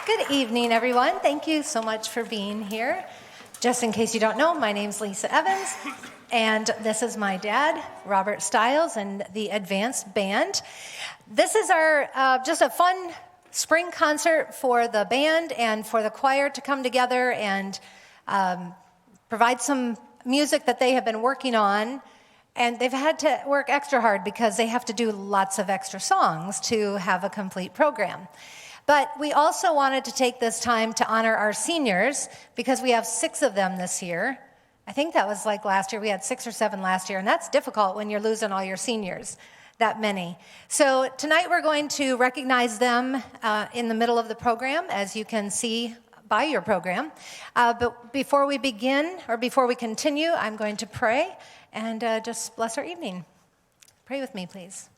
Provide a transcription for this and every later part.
Good evening, everyone. Thank you so much for being here. Just in case you don't know, my name's Lisa Evans, and this is my dad, Robert Stiles, and the Advanced Band. This is our just a fun spring concert for the band and for the choir to come together and provide some music that they have been working on. And they've had to work extra hard because they have to do lots of extra songs to have a complete program. But we also wanted to take this time to honor our seniors because we have 6 of them this year. I think that was like last year. We had 6 or 7 last year, and that's difficult when you're losing all your seniors, that many. So tonight we're going to recognize them in the middle of the program, as you can see by your program. But before we begin, or before we continue, I'm going to pray and just bless our evening. Pray with me, please.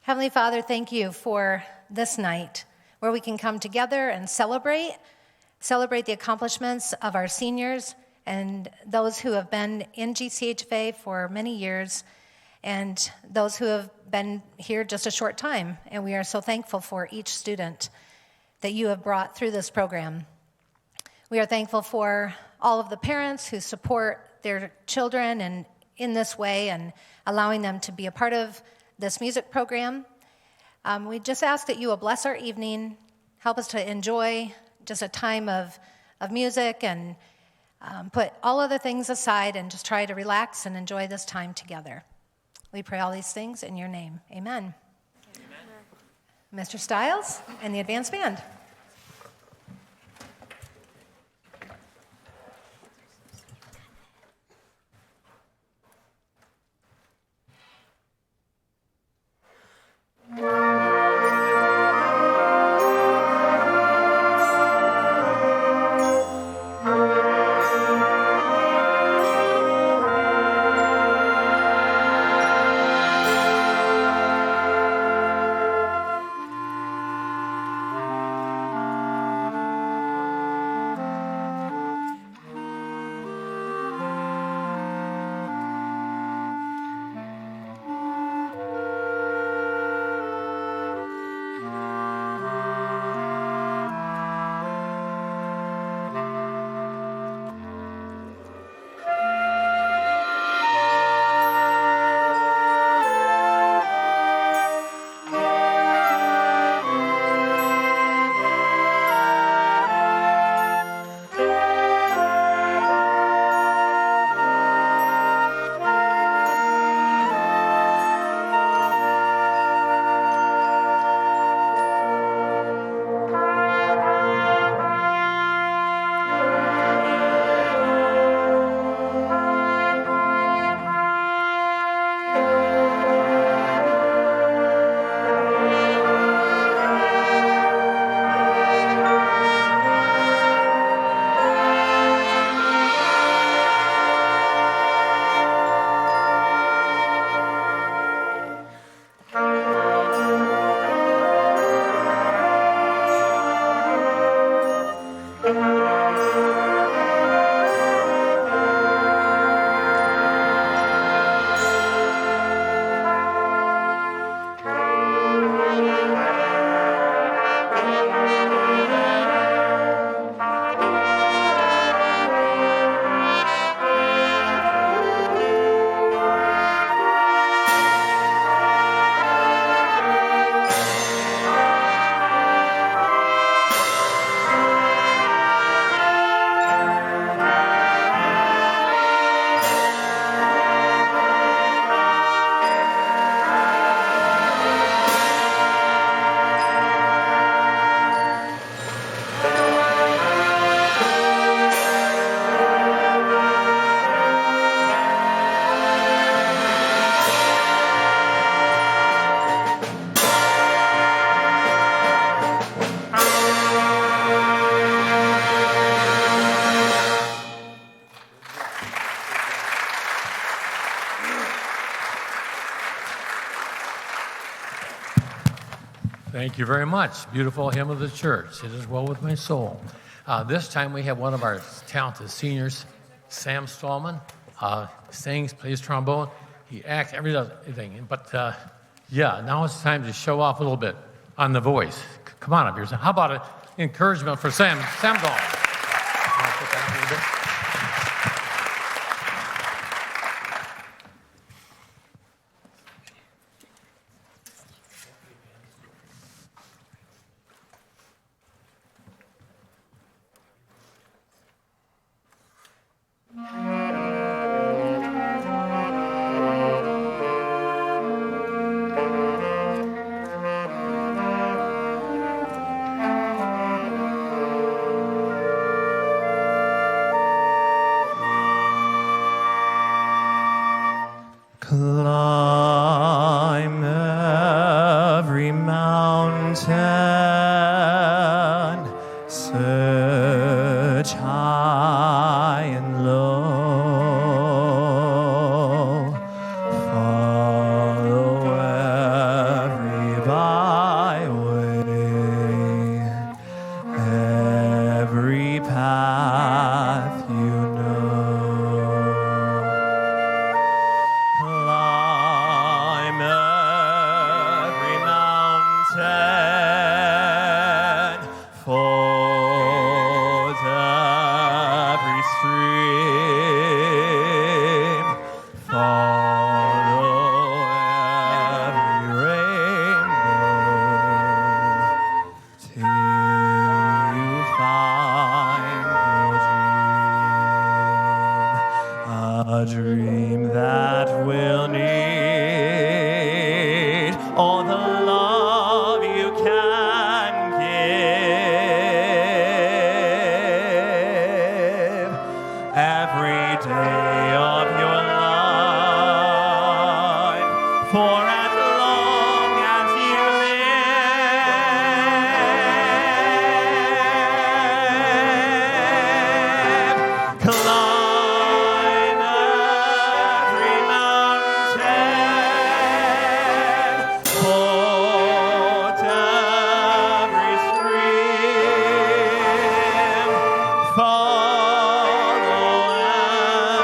Heavenly Father, thank you for this night, where we can come together and celebrate the accomplishments of our seniors and those who have been in GCHFA for many years and those who have been here just a short time. And we are so thankful for each student that you have brought through this program. We are thankful for all of the parents who support their children and in this way and allowing them to be a part of this music program. We just ask that you will bless our evening, help us to enjoy just a time of music and put all other things aside and just try to relax and enjoy this time together. We pray all these things in your name. Amen. Amen. Mr. Stiles and the Advanced Band. Thank you very much. Beautiful hymn of the church. It is well with my soul. This time we have one of our talented seniors, Sam Stallman, sings, plays trombone. He acts, everything. But now it's time to show off a little bit on the voice. Come on up here. So how about encouragement for Sam. Sam Dahl. Climb every mountain, search high and low, follow every byway, every path you know. Climb every mountain, ford every stream, follow every rainbow, till you find your dream, a dream that will need all the love you can give every day of your life, for as long as you live. Climb every mountain, ford every stream, follow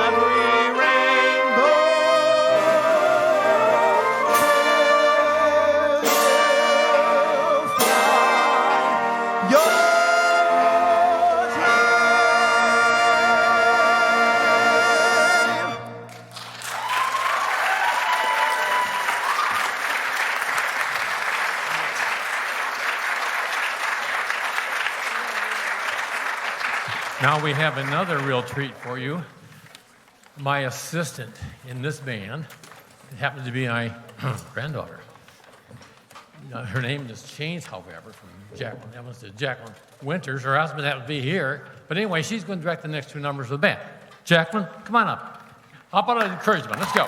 every rainbow, till you find your dream. Now we have another real treat for you. My assistant in this band happens to be my granddaughter. Her name has changed, however, from Jacqueline Evans to Jacqueline Winters. Her husband happens to be here. But anyway, she's going to direct the next two numbers of the band. Jacqueline, come on up. How about an encouragement? Let's go.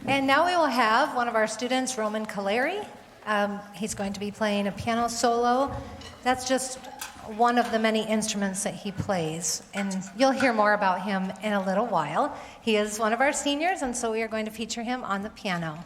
And now we will have one of our students, Roman Kaleri. He's going to be playing a piano solo. That's just one of the many instruments that he plays. And you'll hear more about him in a little while. He is one of our seniors, and so we are going to feature him on the piano.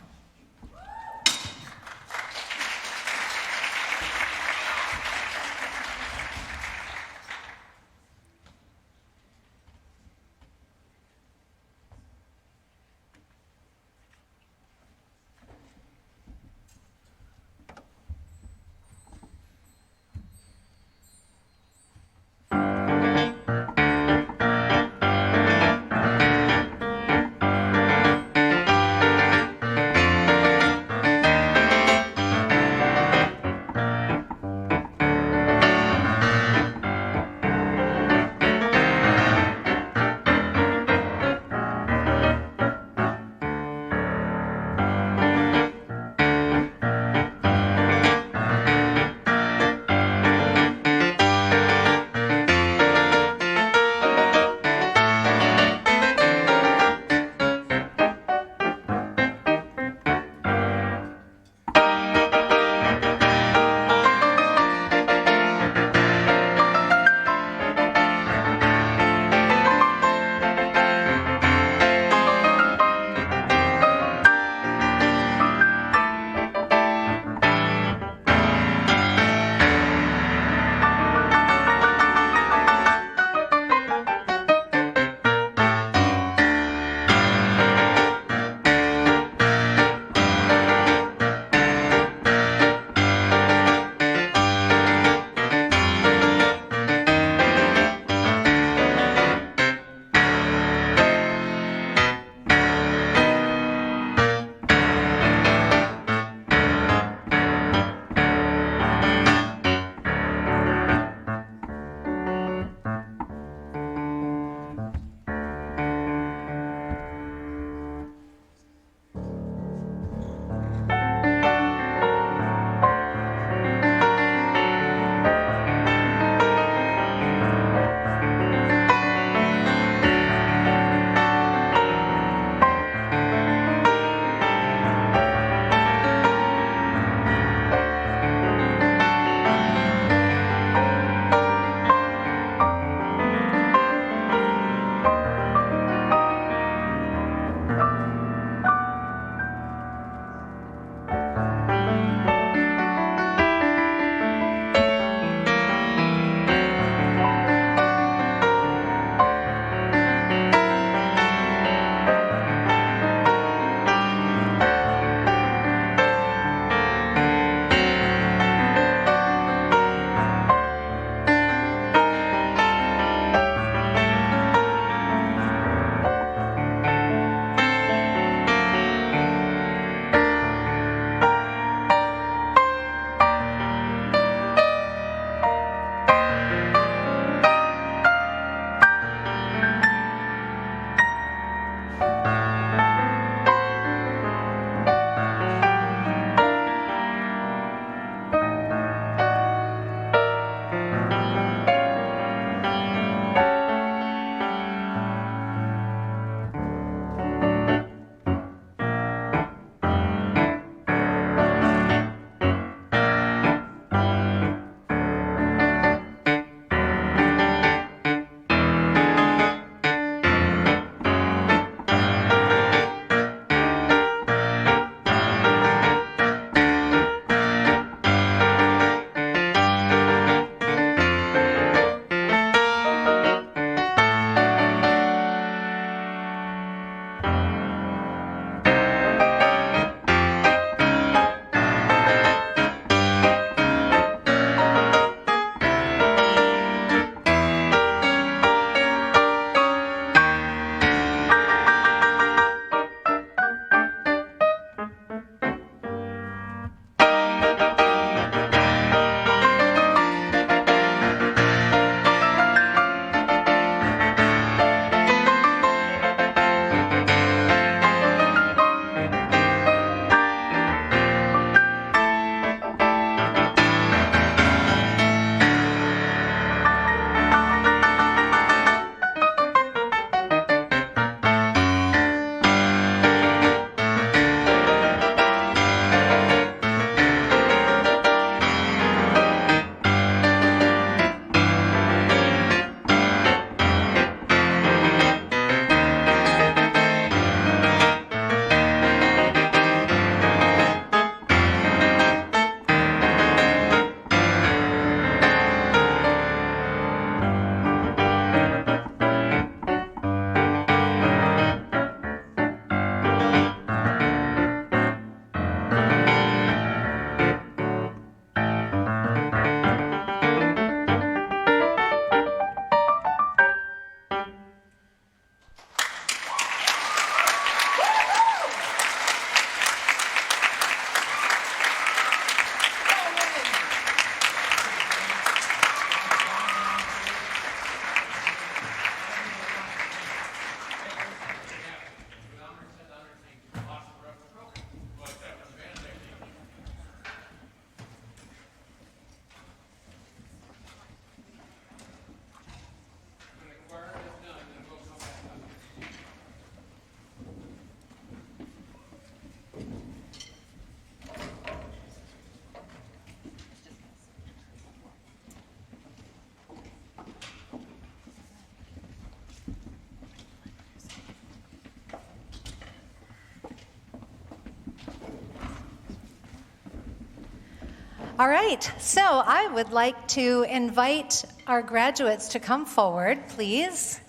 All right, so I would like to invite our graduates to come forward, please.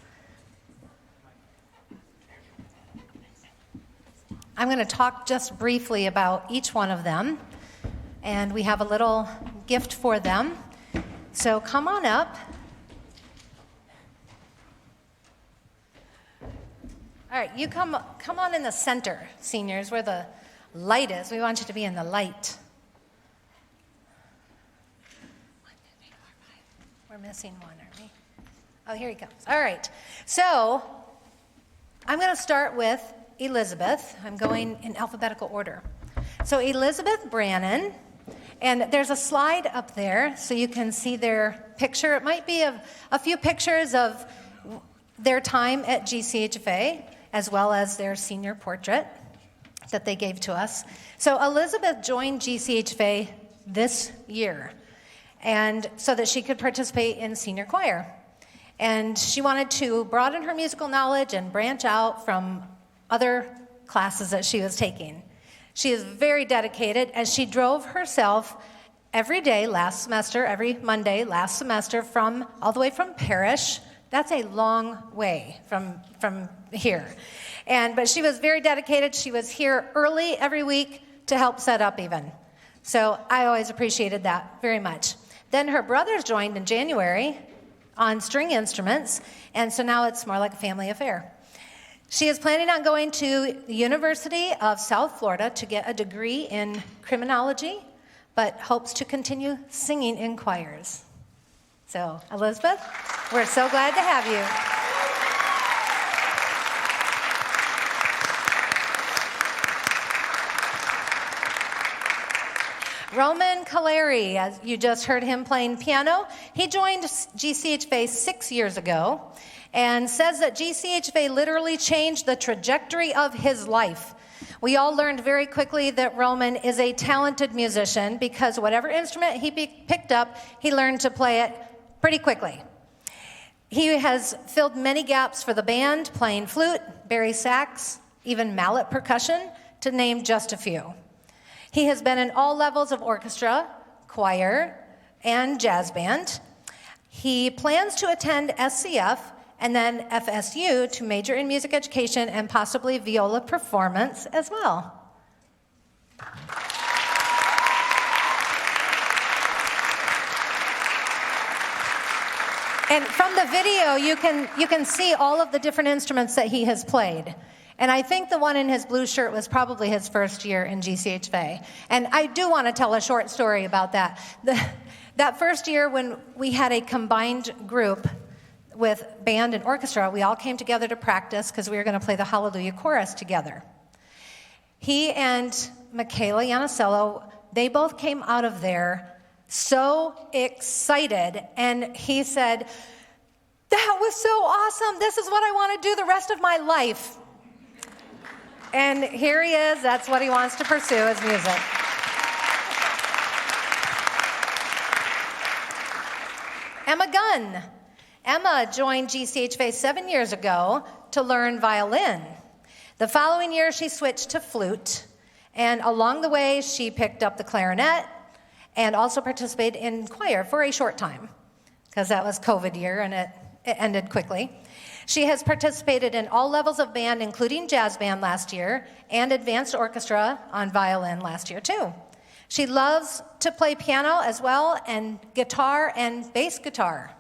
I'm going to talk just briefly about each one of them, and we have a little gift for them. So come on up. All right, you come on in the center, seniors, where the light is. We want you to be in the light. We're missing one, aren't we? Oh, here he comes. All right, so I'm going to start with Elizabeth. I'm going in alphabetical order. So Elizabeth Brannon, and there's a slide up there so you can see their picture. It might be a few pictures of their time at GCHFA, as well as their senior portrait that they gave to us. So Elizabeth joined GCHFA this year, and so that she could participate in senior choir. And she wanted to broaden her musical knowledge and branch out from other classes that she was taking. She is very dedicated, as she drove herself every day last semester, every Monday last semester, all the way from Parrish. That's a long way from here. But she was very dedicated. She was here early every week to help set up even. So I always appreciated that very much. Then her brothers joined in January on string instruments, and so now it's more like a family affair. She is planning on going to the University of South Florida to get a degree in criminology, but hopes to continue singing in choirs. So, Elizabeth, we're so glad to have you. Roman Caleri, as you just heard him playing piano, he joined GCHFA 6 years ago and says that GCHFA literally changed the trajectory of his life. We all learned very quickly that Roman is a talented musician because whatever instrument he picked up, he learned to play it pretty quickly. He has filled many gaps for the band, playing flute, bari sax, even mallet percussion, to name just a few. He has been in all levels of orchestra, choir, and jazz band. He plans to attend SCF and then FSU to major in music education and possibly viola performance as well. And from the video, you can see all of the different instruments that he has played. And I think the one in his blue shirt was probably his first year in GCHFA. And I do want to tell a short story about that. That first year when we had a combined group with band and orchestra, we all came together to practice because we were going to play the Hallelujah Chorus together. He and Michaela Yanisello, they both came out of there so excited. And he said, "That was so awesome. This is what I want to do the rest of my life." And here he is. That's what he wants to pursue, is music. Emma Gunn. Emma joined GCHFA 7 years ago to learn violin. The following year, she switched to flute. And along the way, she picked up the clarinet and also participated in choir for a short time, because that was COVID year and it ended quickly. She has participated in all levels of band, including jazz band last year, and advanced orchestra on violin last year, too. She loves to play piano as well, and guitar and bass guitar.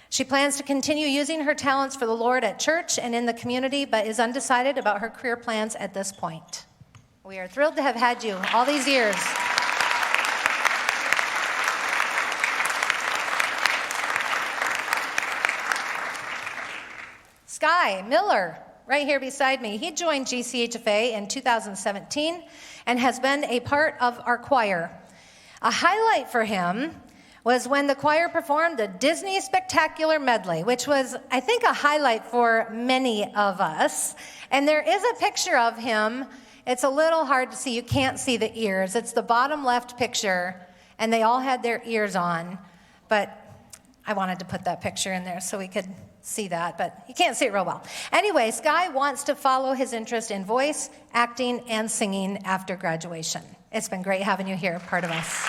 She plans to continue using her talents for the Lord at church and in the community, but is undecided about her career plans at this point. We are thrilled to have had you all these years. Sky Miller, right here beside me. He joined GCHFA in 2017 and has been a part of our choir. A highlight for him was when the choir performed the Disney Spectacular Medley, which was, I think, a highlight for many of us. And there is a picture of him. It's a little hard to see. You can't see the ears. It's the bottom left picture, and they all had their ears on. But I wanted to put that picture in there so we could see that, but you can't see it real well. Anyway, Sky wants to follow his interest in voice, acting, and singing after graduation. It's been great having you here, part of us.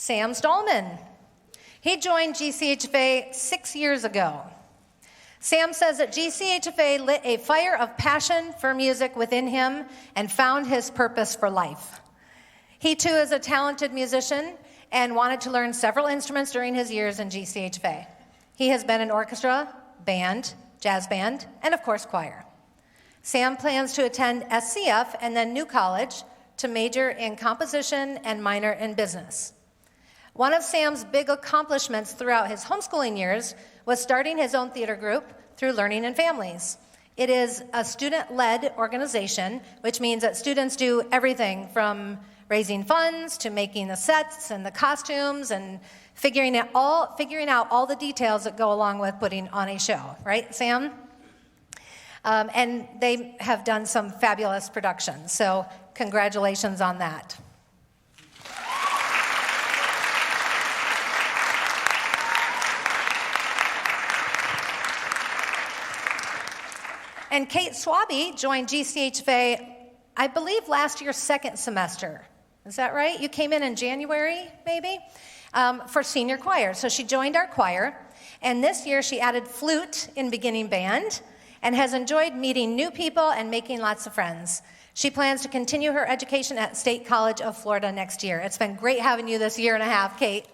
Sam Stallman. He joined GCHFA 6 years ago. Sam says that GCHFA lit a fire of passion for music within him and found his purpose for life. He too is a talented musician and wanted to learn several instruments during his years in GCHFA. He has been in orchestra, band, jazz band, and of course choir. Sam plans to attend SCF and then New College to major in composition and minor in business. One of Sam's big accomplishments throughout his homeschooling years was starting his own theater group through Learning in Families. It is a student-led organization, which means that students do everything from raising funds to making the sets and the costumes and figuring out all the details that go along with putting on a show, right, Sam? And they have done some fabulous productions, so congratulations on that. And Kate Swaby joined GCHFA, I believe, last year's second semester. Is that right? You came in January, maybe, for senior choir. So she joined our choir, and this year she added flute in beginning band and has enjoyed meeting new people and making lots of friends. She plans to continue her education at State College of Florida next year. It's been great having you this year and a half, Kate.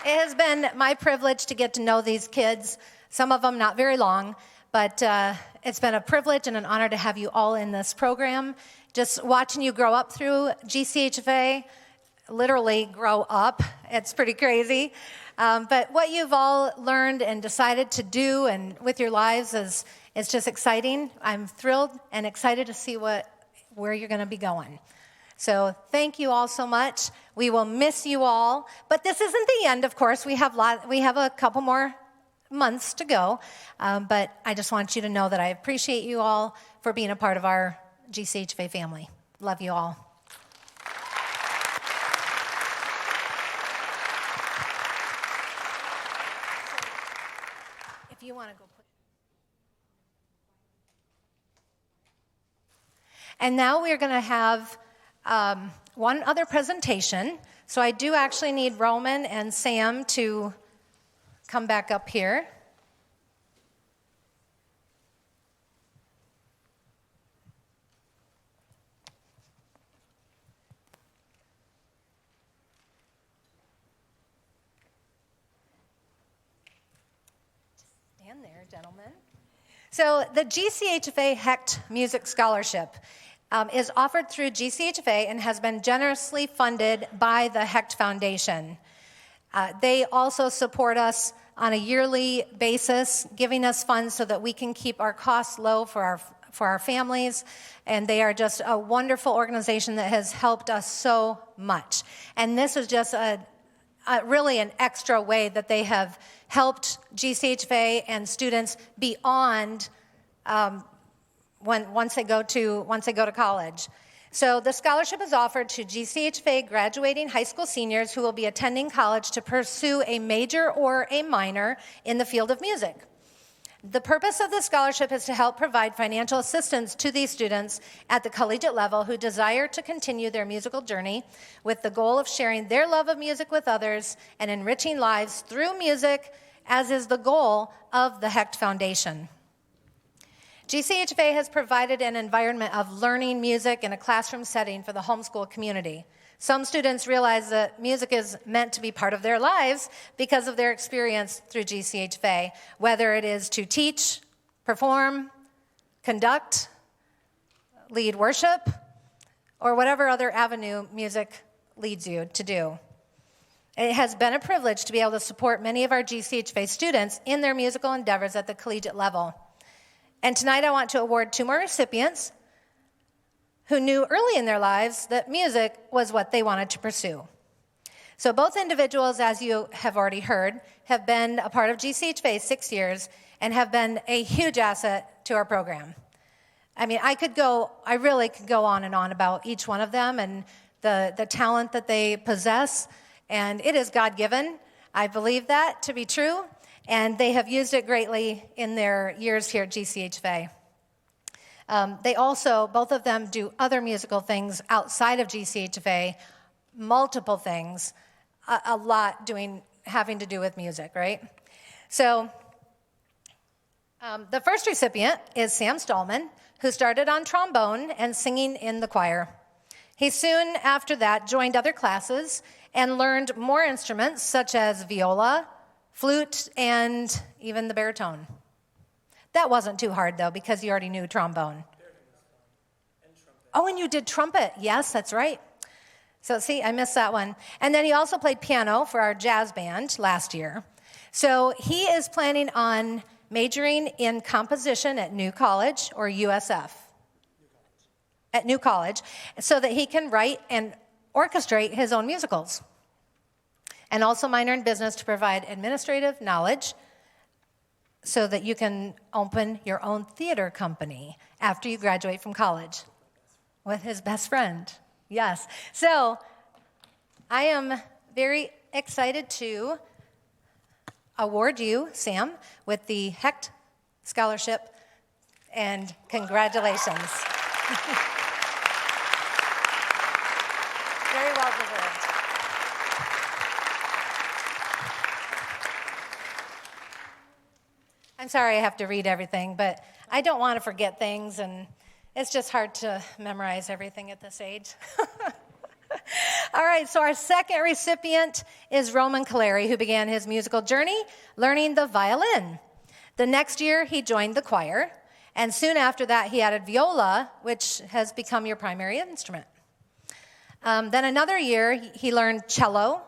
It has been my privilege to get to know these kids, some of them not very long, but it's been a privilege and an honor to have you all in this program. Just watching you grow up through GCHFA, literally grow up, it's pretty crazy. But what you've all learned and decided to do and with your lives is just exciting. I'm thrilled and excited to see where you're going to be going. So thank you all so much. We will miss you all, but this isn't the end, of course. We have a couple more months to go, but I just want you to know that I appreciate you all for being a part of our GCHFA family. Love you all. If you want to go put. And now we are going to have one other presentation. So I do actually need Roman and Sam to come back up here. Stand there, gentlemen. So the GCHFA Hecht Music Scholarship is offered through GCHFA and has been generously funded by the Hecht Foundation. They also support us on a yearly basis, giving us funds so that we can keep our costs low for our families, and they are just a wonderful organization that has helped us so much. And this is just really an extra way that they have helped GCHFA and students beyond once they go to college. So the scholarship is offered to GCHFA graduating high school seniors who will be attending college to pursue a major or a minor in the field of music. The purpose of the scholarship is to help provide financial assistance to these students at the collegiate level who desire to continue their musical journey with the goal of sharing their love of music with others and enriching lives through music, as is the goal of the Hecht Foundation. GCHFA has provided an environment of learning music in a classroom setting for the homeschool community. Some students realize that music is meant to be part of their lives because of their experience through GCHFA, whether it is to teach, perform, conduct, lead worship, or whatever other avenue music leads you to do. It has been a privilege to be able to support many of our GCHFA students in their musical endeavors at the collegiate level. And tonight I want to award 2 more recipients who knew early in their lives that music was what they wanted to pursue. So both individuals, as you have already heard, have been a part of GCHFA 6 years and have been a huge asset to our program. I mean, I really could go on and on about each one of them and the talent that they possess, and it is God-given. I believe that to be true. And they have used it greatly in their years here at GCHFA. They also, both of them, do other musical things outside of GCHFA, multiple things, a lot having to do with music, right? So the first recipient is Sam Stallman, who started on trombone and singing in the choir. He soon after that joined other classes and learned more instruments such as viola, flute, and even the baritone. That wasn't too hard, though, because he already knew trombone. Oh, and you did trumpet. Yes, that's right. So see, I missed that one. And then he also played piano for our jazz band last year. So he is planning on majoring in composition at New College, or USF. At New College, so that he can write and orchestrate his own musicals. And also minor in business to provide administrative knowledge so that you can open your own theater company after you graduate from college with his best friend. Yes. So I am very excited to award you, Sam, with the Hecht Scholarship, and congratulations. Very well deserved. I'm sorry I have to read everything, but I don't want to forget things, and it's just hard to memorize everything at this age. All right, so our second recipient is Roman Caleri, who began his musical journey learning the violin. The next year, he joined the choir, and soon after that, he added viola, which has become your primary instrument. Then another year, he learned cello,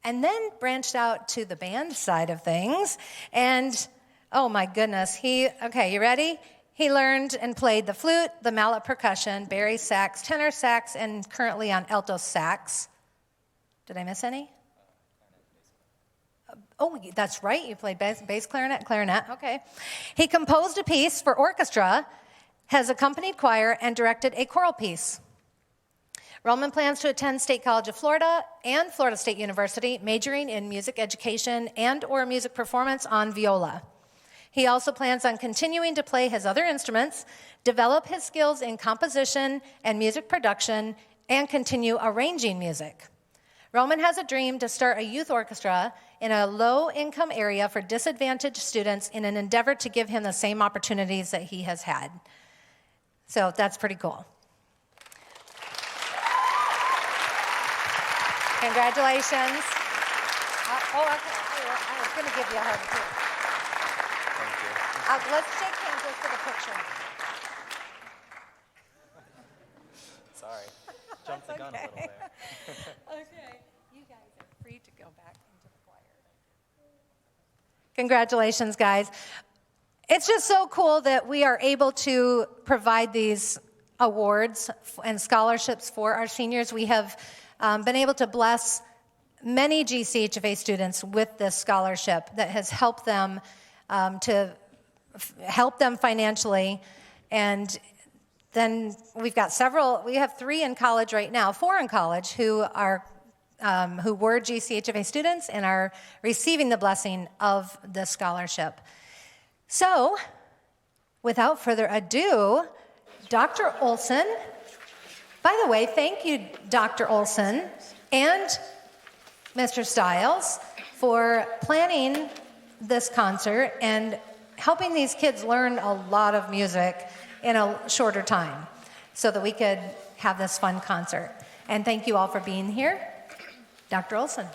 and then branched out to the band side of things. And, oh my goodness, okay, you ready? He learned and played the flute, the mallet percussion, bass sax, tenor sax, and currently on alto sax. Did I miss any? Oh, that's right, you played bass clarinet, okay. He composed a piece for orchestra, has accompanied choir, and directed a choral piece. Roman plans to attend State College of Florida and Florida State University, majoring in music education and/or music performance on viola. He also plans on continuing to play his other instruments, develop his skills in composition and music production, and continue arranging music. Roman has a dream to start a youth orchestra in a low-income area for disadvantaged students in an endeavor to give him the same opportunities that he has had. So that's pretty cool. Congratulations. I was going to give you a hug, too. Thank you. Let's shake hands just for the picture. Sorry. Jumped the gun a little there. Okay. You guys are free to go back into the choir. Congratulations, guys. It's just so cool that we are able to provide these awards and scholarships for our seniors. We have been able to bless many GCHFA students with this scholarship that has helped them help them financially. And then we have 3 in college right now, 4 in college who were GCHFA students and are receiving the blessing of the scholarship. So, without further ado, Dr. Olson. By the way, thank you, Dr. Olson and Mr. Stiles, for planning this concert and helping these kids learn a lot of music in a shorter time so that we could have this fun concert. And thank you all for being here. Dr. Olson.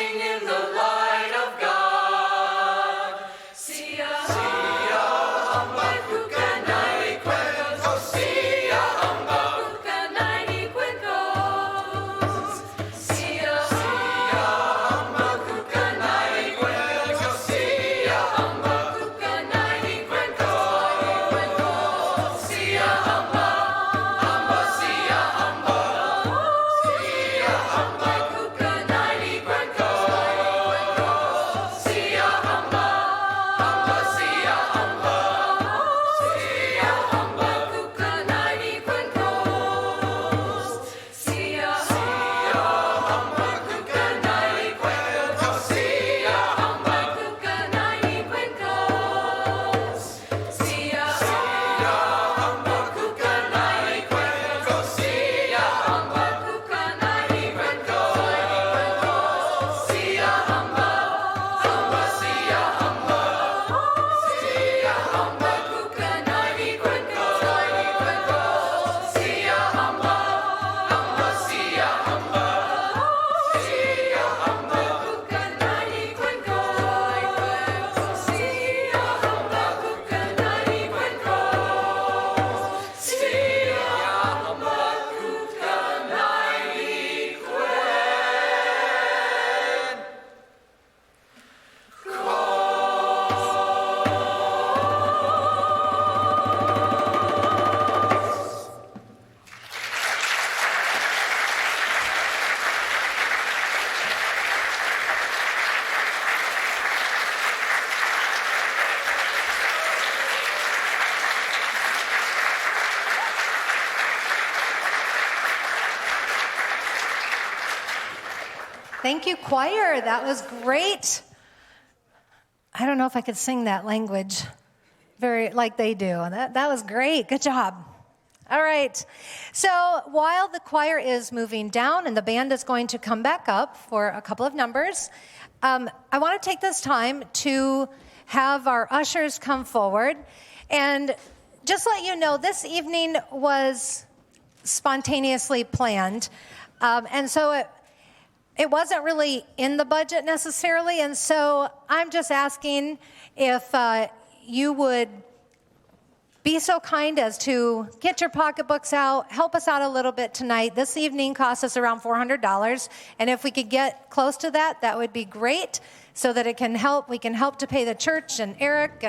marching in the light of God. Sia, sia, hamba, kukanai, kwenkos. Sia, hamba, kukanai, kwenkos. Sia, sia, hamba, kukanai, kwenkos. Sia, hamba, kukanai, kwenkos. Sia, hamba, hamba, sia, hamba. Sia, hamba, kukanai, kwenkos. Sia, hamba, hamba, sia, hamba. Sia, hamba, kukanai, kwenkos. Sia, sia, hamba, kukanai, kwenkos. Sia, hamba, kukanai, kwenkos. Sia, sia, hamba, kukanai, kwenkos. Sia, hamba, kukanai, kwenkos. Sia, hamba, hamba, sia, hamba. Sia, hamba, kukanai, kwenkos. Sia, hamba, hamba, sia, hamba. Sia, hamba, kukanai, kwenkos. Sia, hamba, kukanai, kwenkos. Sia, hamba, Thank you, choir. That was great. I don't know if I could sing that language very like they do. That was great. Good job. All right. So while the choir is moving down and the band is going to come back up for a couple of numbers, I want to take this time to have our ushers come forward. And just let you know, this evening was spontaneously planned. And so it wasn't really in the budget necessarily, and so I'm just asking if you would be so kind as to get your pocketbooks out, help us out a little bit tonight. This evening cost us around $400, and if we could get close to that, that would be great, so that we can help to pay the church and Eric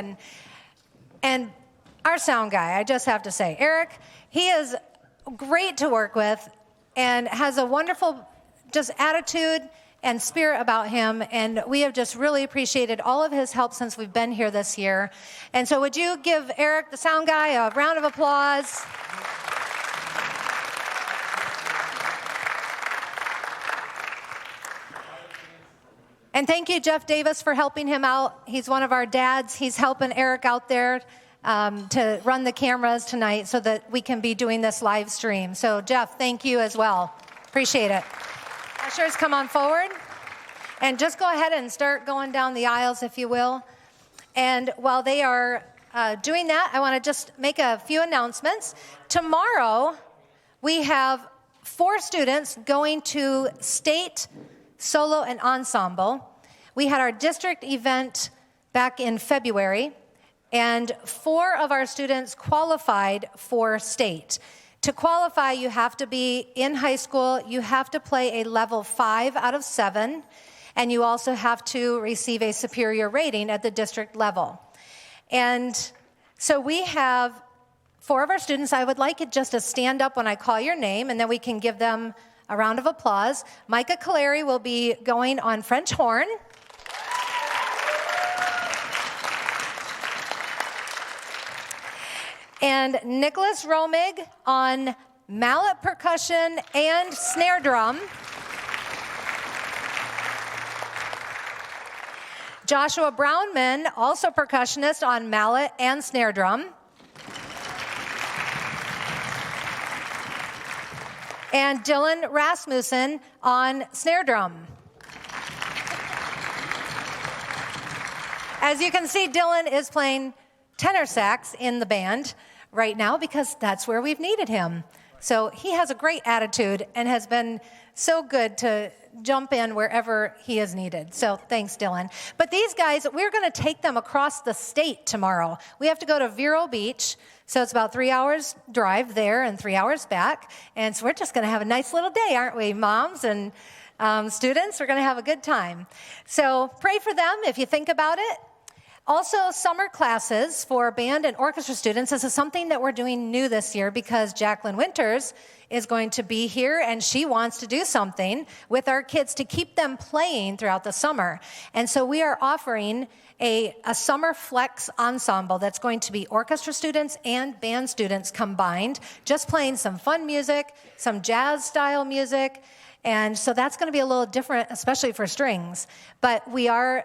and our sound guy. I just have to say, Eric, he is great to work with and has a wonderful just attitude and spirit about him, and we have just really appreciated all of his help since we've been here this year. And so would you give Eric, the sound guy, a round of applause? And thank you, Jeff Davis, for helping him out. He's one of our dads. He's helping Eric out there to run the cameras tonight so that we can be doing this live stream. So Jeff, thank you as well. Appreciate it. Ushers, come on forward. And just go ahead and start going down the aisles, if you will. And while they are doing that, I want to just make a few announcements. Tomorrow, we have 4 students going to state solo and ensemble. We had our district event back in February, and 4 of our students qualified for state. To qualify, you have to be in high school, you have to play a level 5 out of 7, and you also have to receive a superior rating at the district level. And so we have 4 of our students. I would like it just to stand up when I call your name, and then we can give them a round of applause. Micah Caleri will be going on French horn. And Nicholas Romig on mallet percussion and snare drum. Joshua Brownman, also percussionist on mallet and snare drum. And Dylan Rasmussen on snare drum. As you can see, Dylan is playing tenor sax in the band right now because that's where we've needed him. So he has a great attitude and has been so good to jump in wherever he is needed. So thanks, Dylan. But these guys, we're going to take them across the state tomorrow. We have to go to Vero Beach. So it's about 3 hours drive there and 3 hours back. And so we're just going to have a nice little day, aren't we, moms and students? We're going to have a good time. So pray for them if you think about it. Also, summer classes for band and orchestra students. This is something that we're doing new this year because Jacqueline Winters is going to be here and she wants to do something with our kids to keep them playing throughout the summer. And so we are offering a summer flex ensemble that's going to be orchestra students and band students combined, just playing some fun music, some jazz style music. And so that's going to be a little different, especially for strings. But we are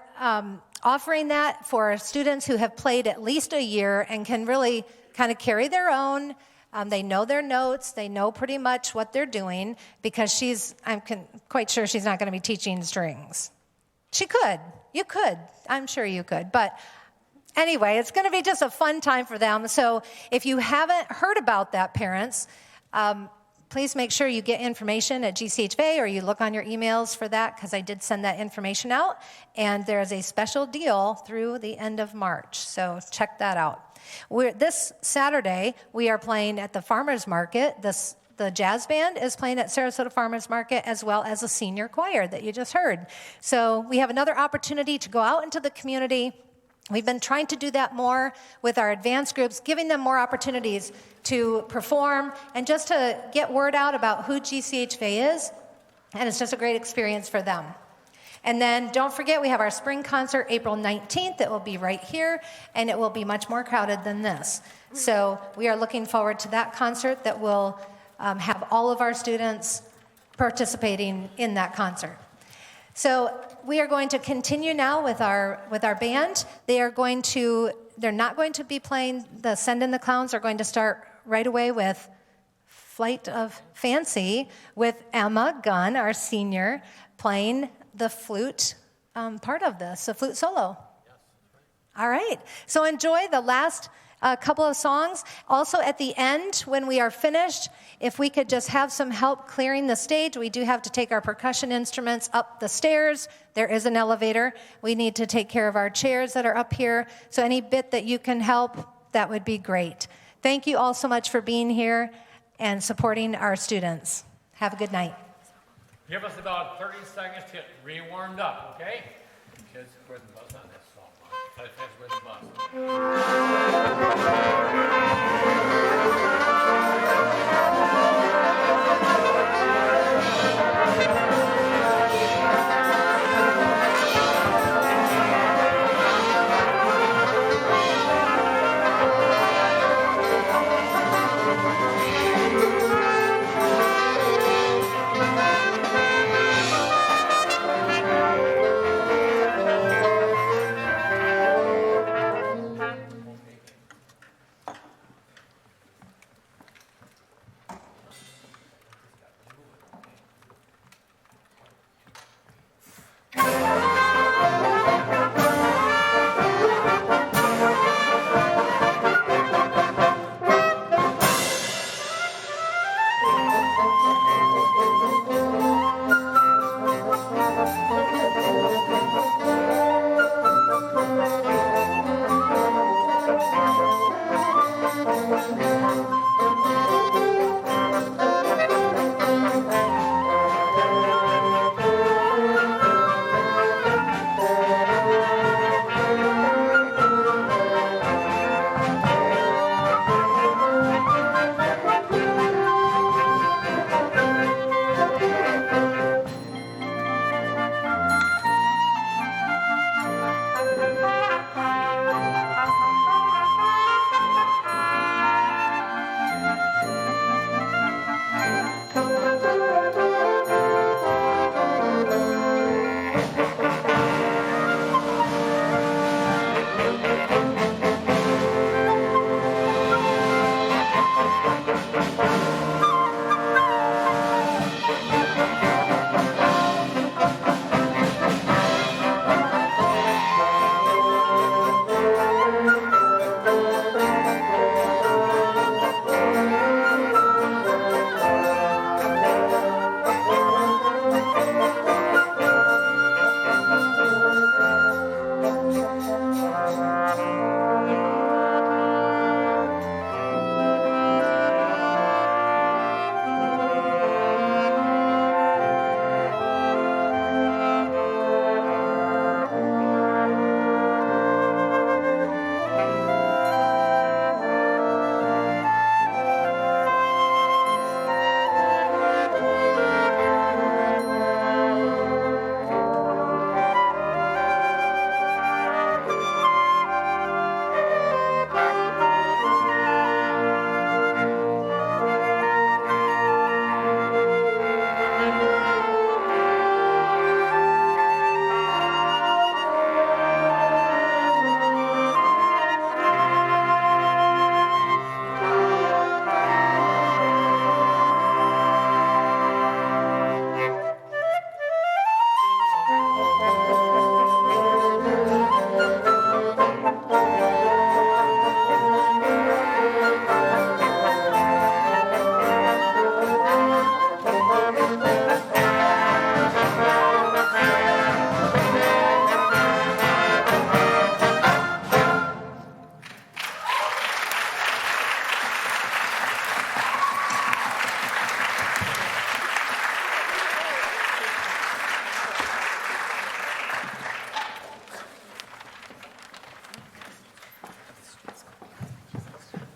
offering that for students who have played at least a year and can really kind of carry their own. They know their notes. They know pretty much what they're doing because I'm quite sure she's not going to be teaching strings. She could. You could. I'm sure you could. But anyway, it's going to be just a fun time for them. So if you haven't heard about that, parents, please make sure you get information at GCHFA or you look on your emails for that because I did send that information out. And there's a special deal through the end of March. So check that out. This Saturday, we are playing at the Farmers Market. The jazz band is playing at Sarasota Farmers Market as well as a senior choir that you just heard. So we have another opportunity to go out into the community. We've been trying to do that more with our advanced groups, giving them more opportunities to perform and just to get word out about who GCHFA is. And it's just a great experience for them. And then don't forget, we have our spring concert April 19th. It will be right here, and it will be much more crowded than this. So we are looking forward to that concert that will have all of our students participating in that concert. So we are going to continue now with our band. They're not going to be playing the Send in the Clowns. They're going to start right away with Flight of Fancy with Emma Gunn, our senior, playing the flute part of this, the flute solo. All right. So enjoy the last couple of songs. Also at the end, when we are finished, if we could just have some help clearing the stage. We do have to take our percussion instruments up the stairs. There is an elevator. We need to take care of our chairs that are up here. So any bit that you can help, that would be great. Thank you all so much for being here and supporting our students. Have a good night. Give us about 30 seconds to get re-warmed up, okay? Kids, where's the buzz on this song? Huh? Where's the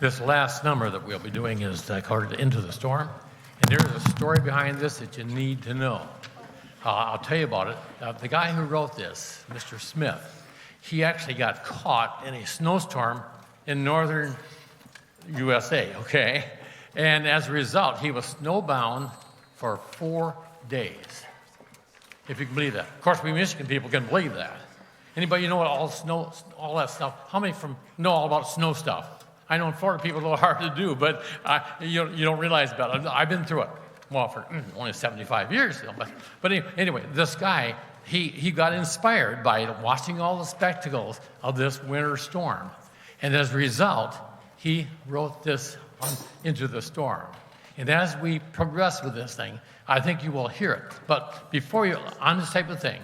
This last number that we'll be doing is called Into the Storm. And there's a story behind this that you need to know. I'll tell you about it. The guy who wrote this, Mr. Smith, he actually got caught in a snowstorm in northern USA, okay? And as a result, he was snowbound for 4 days, if you can believe that. Of course, we Michigan people can believe that. Anybody know all that stuff? How many know all about snow stuff? I know in Florida people, it's a little hard to do, but you don't realize about it. I've been through it. Well, for only 75 years. But anyway, this guy, he got inspired by watching all the spectacles of this winter storm. And as a result, he wrote this Into the Storm. And as we progress with this thing, I think you will hear it. But before you, on this type of thing,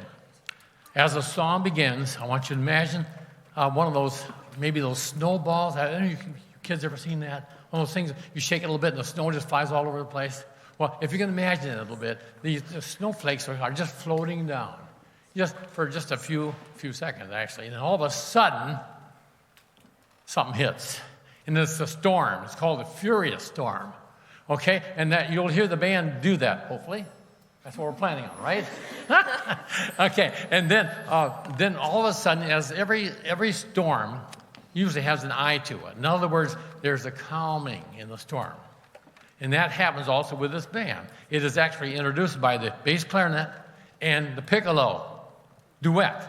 as the song begins, I want you to imagine one of those, maybe those snowballs. I don't know if you kids ever seen that? One of those things, you shake it a little bit and the snow just flies all over the place. Well, if you can imagine it a little bit, the snowflakes are just floating down, for just a few seconds, actually. And then all of a sudden, something hits. And it's a storm. It's called a furious storm. Okay? And that you'll hear the band do that, hopefully. That's what we're planning on, right? Okay. And then all of a sudden, as every storm usually has an eye to it. In other words, there's a calming in the storm. And that happens also with this band. It is actually introduced by the bass clarinet and the piccolo duet.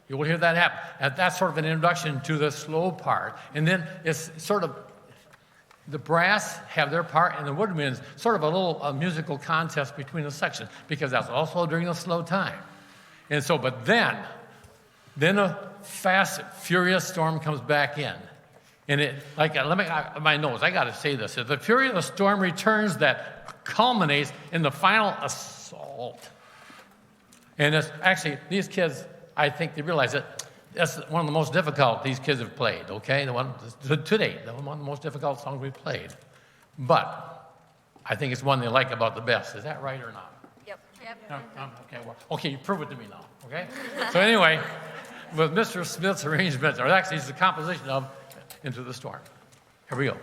You will hear that happen. And that's sort of an introduction to the slow part. And then it's sort of, the brass have their part and the woodwinds, sort of a little musical contest between the sections, because that's also during the slow time. And so, but then a fast, furious storm comes back in. And it, my nose, I got to say this. The fury of the storm returns that culminates in the final assault. And it's actually, these kids, I think they realize that that's one of the most difficult these kids have played, okay? The one to date, one of the most difficult songs we've played. But I think it's one they like about the best. Is that right or not? Yep. Okay, you prove it to me now, okay? So anyway, with Mr. Smith's arrangement, or actually it's the composition of Into the Storm. Here we go.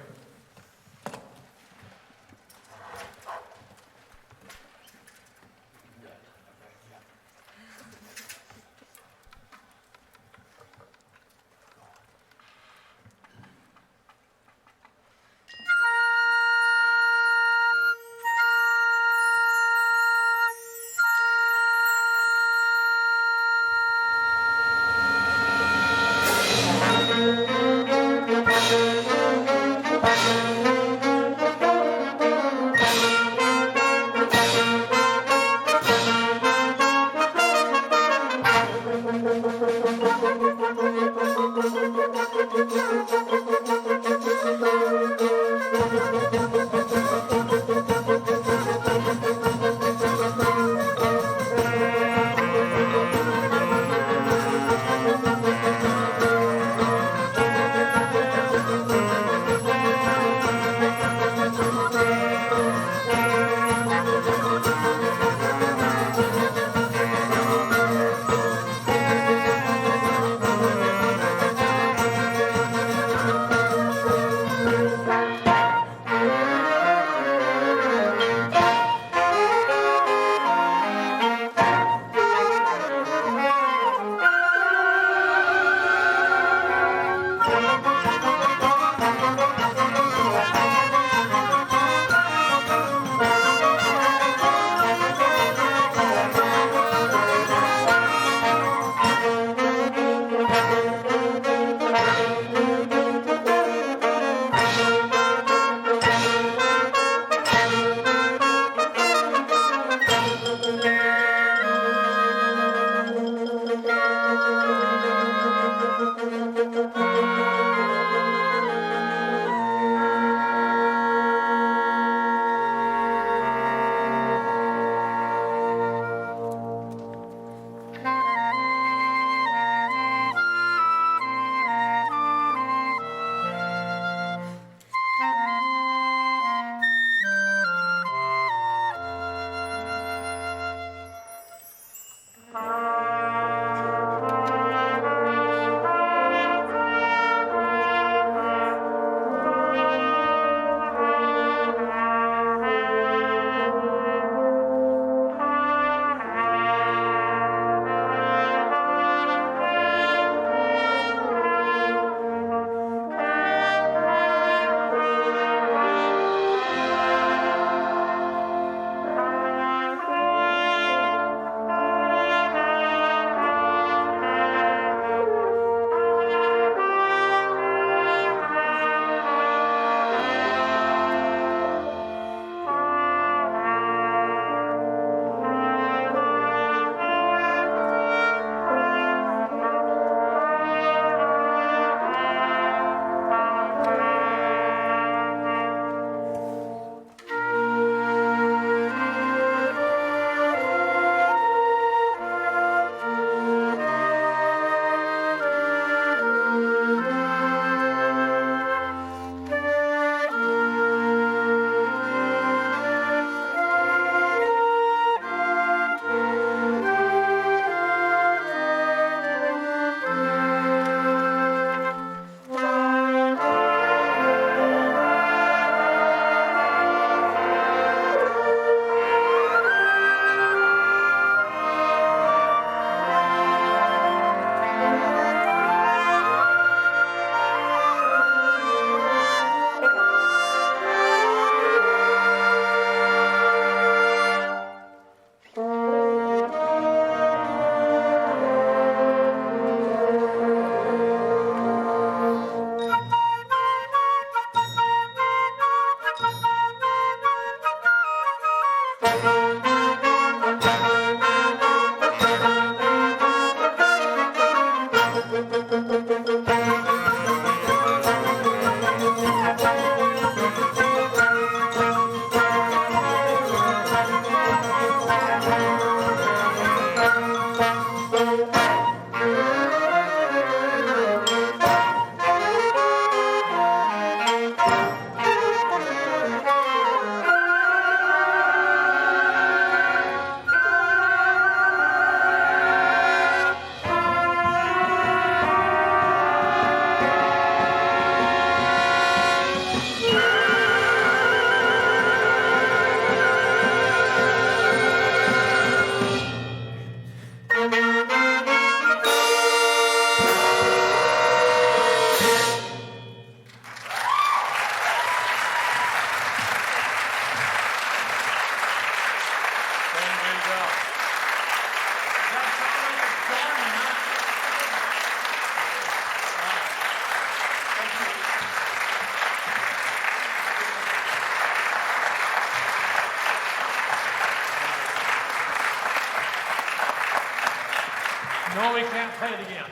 No, we can't play it again.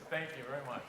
Thank you very much.